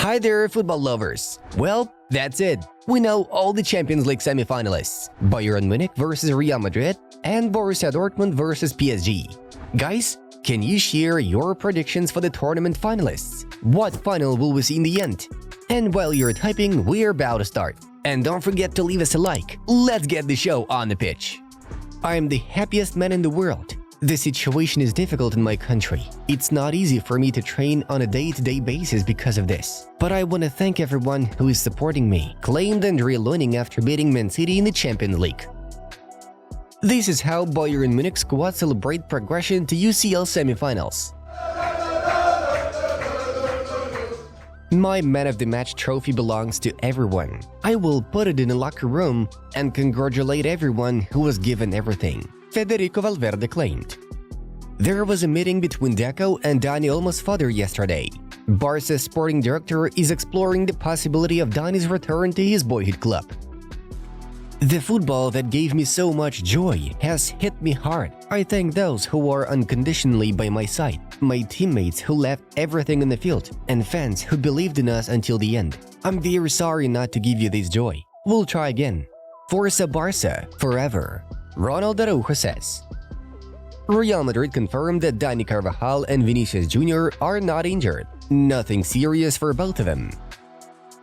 Hi there, football lovers! Well, that's it. We know all the Champions League semi-finalists: Bayern Munich versus Real Madrid and Borussia Dortmund versus PSG. Guys, can you share your predictions for the tournament finalists? What final will we see in the end? And while you're typing, we're about to start. And don't forget to leave us a like. Let's get the show on the pitch. I'm the happiest man in the world. The situation is difficult in my country. It's not easy for me to train on a day-to-day basis because of this. But I want to thank everyone who is supporting me, claimed Andre Luning after beating Man City in the Champions League. This is how Bayern Munich squad celebrate progression to UCL semifinals. My Man of the Match trophy belongs to everyone. I will put it in a locker room and congratulate everyone who was given everything, Federico Valverde claimed. There was a meeting between Deco and Dani Olmo's father yesterday. Barca's sporting director is exploring the possibility of Dani's return to his boyhood club. The football that gave me so much joy has hit me hard. I thank those who are unconditionally by my side, my teammates who left everything on the field, and fans who believed in us until the end. I'm very sorry not to give you this joy. We'll try again. Forza Barca, forever. Ronald Araujo says. Real Madrid confirmed that Dani Carvajal and Vinicius Jr. are not injured. Nothing serious for both of them.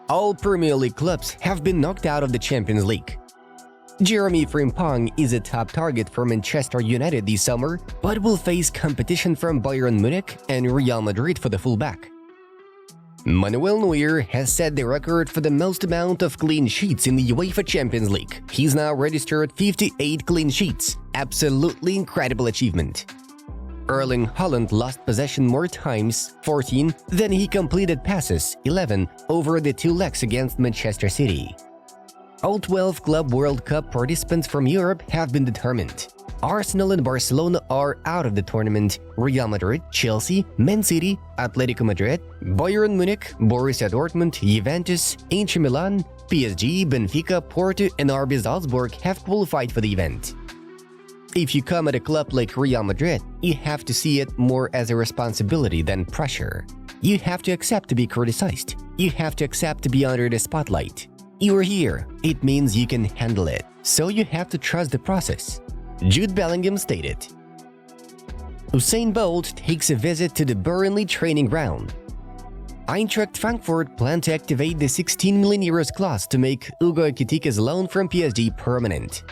All Premier League clubs have been knocked out of the Champions League. Jeremy Frimpong is a top target for Manchester United this summer, but will face competition from Bayern Munich and Real Madrid for the fullback. Manuel Neuer has set the record for the most amount of clean sheets in the UEFA Champions League. He's now registered 58 clean sheets. Absolutely incredible achievement. Erling Haaland lost possession more times, 14, than he completed passes, 11, over the two legs against Manchester City. All 12 Club World Cup participants from Europe have been determined. Arsenal and Barcelona are out of the tournament. Real Madrid, Chelsea, Man City, Atletico Madrid, Bayern Munich, Borussia Dortmund, Juventus, Inter Milan, PSG, Benfica, Porto, and RB Salzburg have qualified for the event. If you come at a club like Real Madrid, you have to see it more as a responsibility than pressure. You have to accept to be criticized. You have to accept to be under the spotlight. You're here. It means you can handle it. So you have to trust the process. Jude Bellingham stated. Usain Bolt takes a visit to the Burnley training ground. Eintracht Frankfurt plan to activate the 16 million euros clause to make Ugo Ekitike's loan from PSG permanent.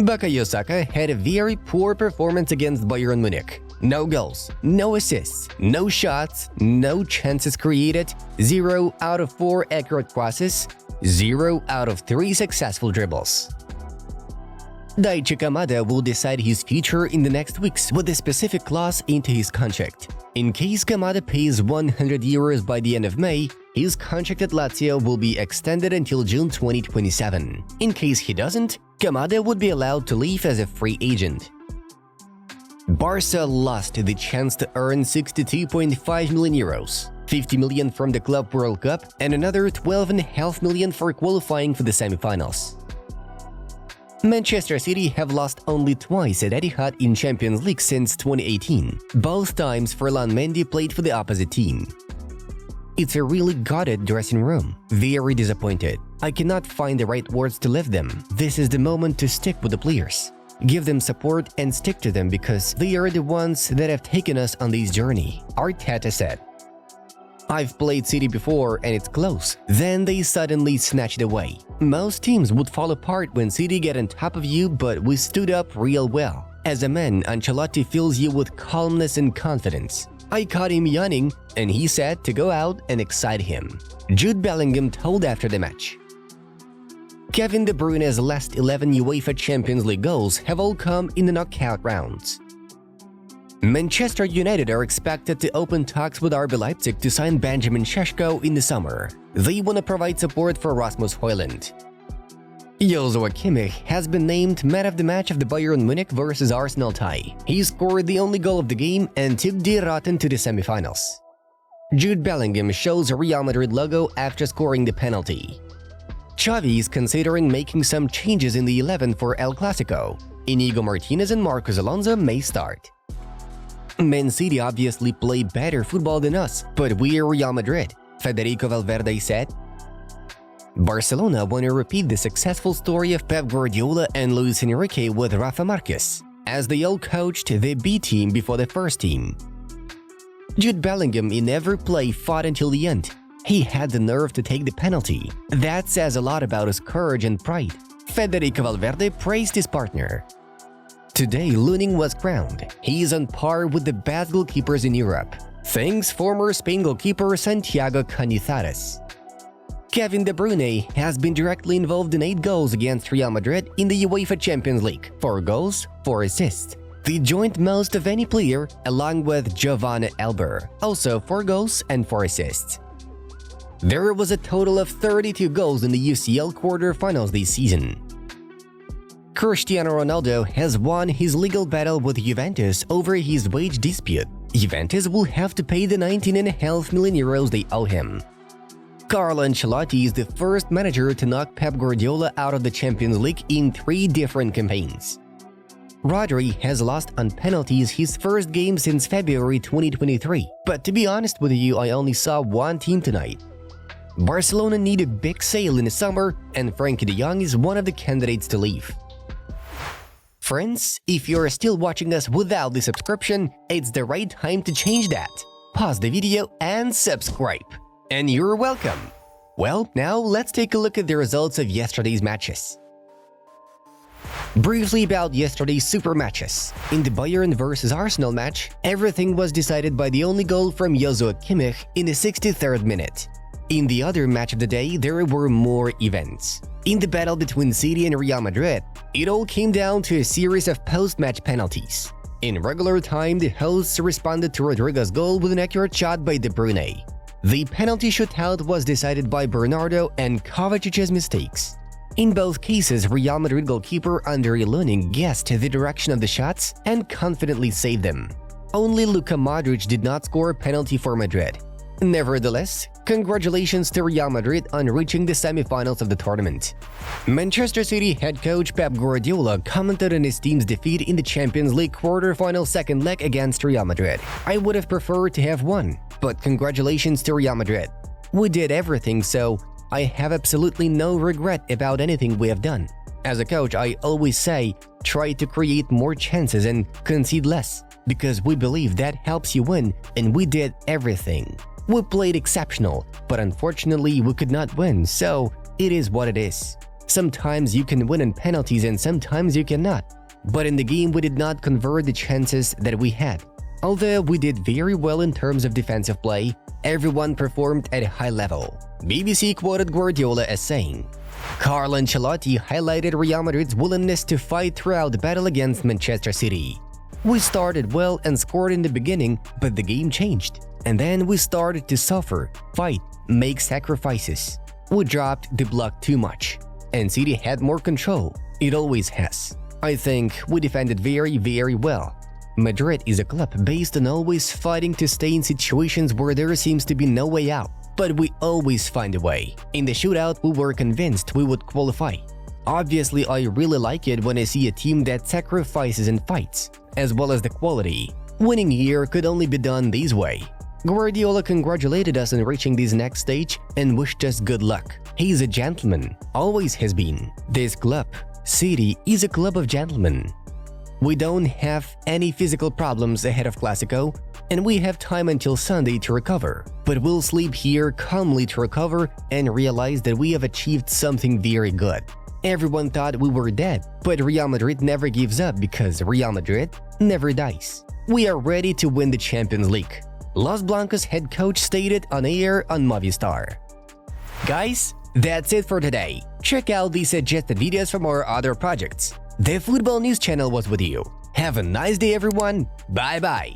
Bukayo Saka had a very poor performance against Bayern Munich. No goals, no assists, no shots, no chances created, 0 out of 4 accurate crosses, 0 out of 3 successful dribbles. Daichi Kamada will decide his future in the next weeks with a specific clause into his contract. In case Kamada pays 100 euros by the end of May, his contract at Lazio will be extended until June 2027. In case he doesn't, Kamada would be allowed to leave as a free agent. Barca lost the chance to earn 62.5 million euros, 50 million from the Club World Cup and another 12.5 million for qualifying for the semifinals. Manchester City have lost only twice at Etihad in Champions League since 2018. Both times Ferland Mendy played for the opposite team. It's a really gutted dressing room. Very disappointed. I cannot find the right words to lift them. This is the moment to stick with the players. Give them support and stick to them because they are the ones that have taken us on this journey, Arteta said. I've played City before and it's close. Then they suddenly snatched away. Most teams would fall apart when City get on top of you, but we stood up real well. As a man, Ancelotti fills you with calmness and confidence. I caught him yawning and he said to go out and excite him. Jude Bellingham told after the match. Kevin De Bruyne's last 11 UEFA Champions League goals have all come in the knockout rounds. Manchester United are expected to open talks with RB Leipzig to sign Benjamin Šeško in the summer. They want to provide support for Rasmus Højlund. Joshua Kimmich has been named Man of the Match of the Bayern Munich vs Arsenal tie. He scored the only goal of the game and took Die Roten to the semifinals. Jude Bellingham shows a Real Madrid logo after scoring the penalty. Xavi is considering making some changes in the 11 for El Clasico. Inigo Martinez and Marcos Alonso may start. Man City obviously play better football than us, but we're Real Madrid. Federico Valverde said. Barcelona want to repeat the successful story of Pep Guardiola and Luis Enrique with Rafa Marquez, as they all coached the B team before the first team. Jude Bellingham in every play fought until the end. He had the nerve to take the penalty. That says a lot about his courage and pride. Federico Valverde praised his partner. Today, Lunin was crowned. He is on par with the best goalkeepers in Europe, thanks former Spain goalkeeper Santiago Canizares. Kevin De Bruyne has been directly involved in 8 goals against Real Madrid in the UEFA Champions League, 4 goals, 4 assists. The joint most of any player, along with Giovanni Elber, also 4 goals and 4 assists. There was a total of 32 goals in the UCL quarter-finals this season. Cristiano Ronaldo has won his legal battle with Juventus over his wage dispute. Juventus will have to pay the 19.5 million euros they owe him. Carlo Ancelotti is the first manager to knock Pep Guardiola out of the Champions League in 3 different campaigns. Rodri has lost on penalties his first game since February 2023, but to be honest with you, I only saw one team tonight. Barcelona need a big sale in the summer, and Frenkie de Jong is one of the candidates to leave. Friends, if you're still watching us without the subscription, it's the right time to change that. Pause the video and subscribe. And you're welcome! Well, now let's take a look at the results of yesterday's matches. Briefly about yesterday's super matches. In the Bayern vs Arsenal match, everything was decided by the only goal from Joshua Kimmich in the 63rd minute. In the other match of the day, there were more events. In the battle between City and Real Madrid, it all came down to a series of post-match penalties. In regular time, the hosts responded to Rodrigo's goal with an accurate shot by De Bruyne. The penalty shootout was decided by Bernardo and Kovacic's mistakes. In both cases, Real Madrid goalkeeper Andrei Lunin guessed the direction of the shots and confidently saved them. Only Luka Modric did not score a penalty for Madrid. Nevertheless, congratulations to Real Madrid on reaching the semi-finals of the tournament. Manchester City head coach Pep Guardiola commented on his team's defeat in the Champions League quarter-final second leg against Real Madrid. "I would have preferred to have won, but congratulations to Real Madrid. We did everything, so I have absolutely no regret about anything we have done. As a coach, I always say, try to create more chances and concede less, because we believe that helps you win, and we did everything. We played exceptional, but unfortunately we could not win, so it is what it is. Sometimes you can win in penalties and sometimes you cannot. But in the game we did not convert the chances that we had. Although we did very well in terms of defensive play, everyone performed at a high level." BBC quoted Guardiola as saying. Carlo Ancelotti highlighted Real Madrid's willingness to fight throughout the battle against Manchester City. "We started well and scored in the beginning, but the game changed. And then we started to suffer, fight, make sacrifices. We dropped the block too much. And City had more control. It always has. I think we defended very well. Madrid is a club based on always fighting to stay in situations where there seems to be no way out. But we always find a way. In the shootout, we were convinced we would qualify. Obviously, I really like it when I see a team that sacrifices and fights, as well as the quality. Winning here could only be done this way." Guardiola congratulated us on reaching this next stage and wished us good luck. He's a gentleman, always has been. This club, City, is a club of gentlemen. We don't have any physical problems ahead of Clásico, and we have time until Sunday to recover. But we'll sleep here calmly to recover and realize that we have achieved something very good. Everyone thought we were dead, but Real Madrid never gives up because Real Madrid never dies. We are ready to win the Champions League. Los Blancos head coach stated on air on Movistar. Guys, that's it for today. Check out the suggested videos from our other projects. The Football News channel was with you. Have a nice day, everyone. Bye-bye.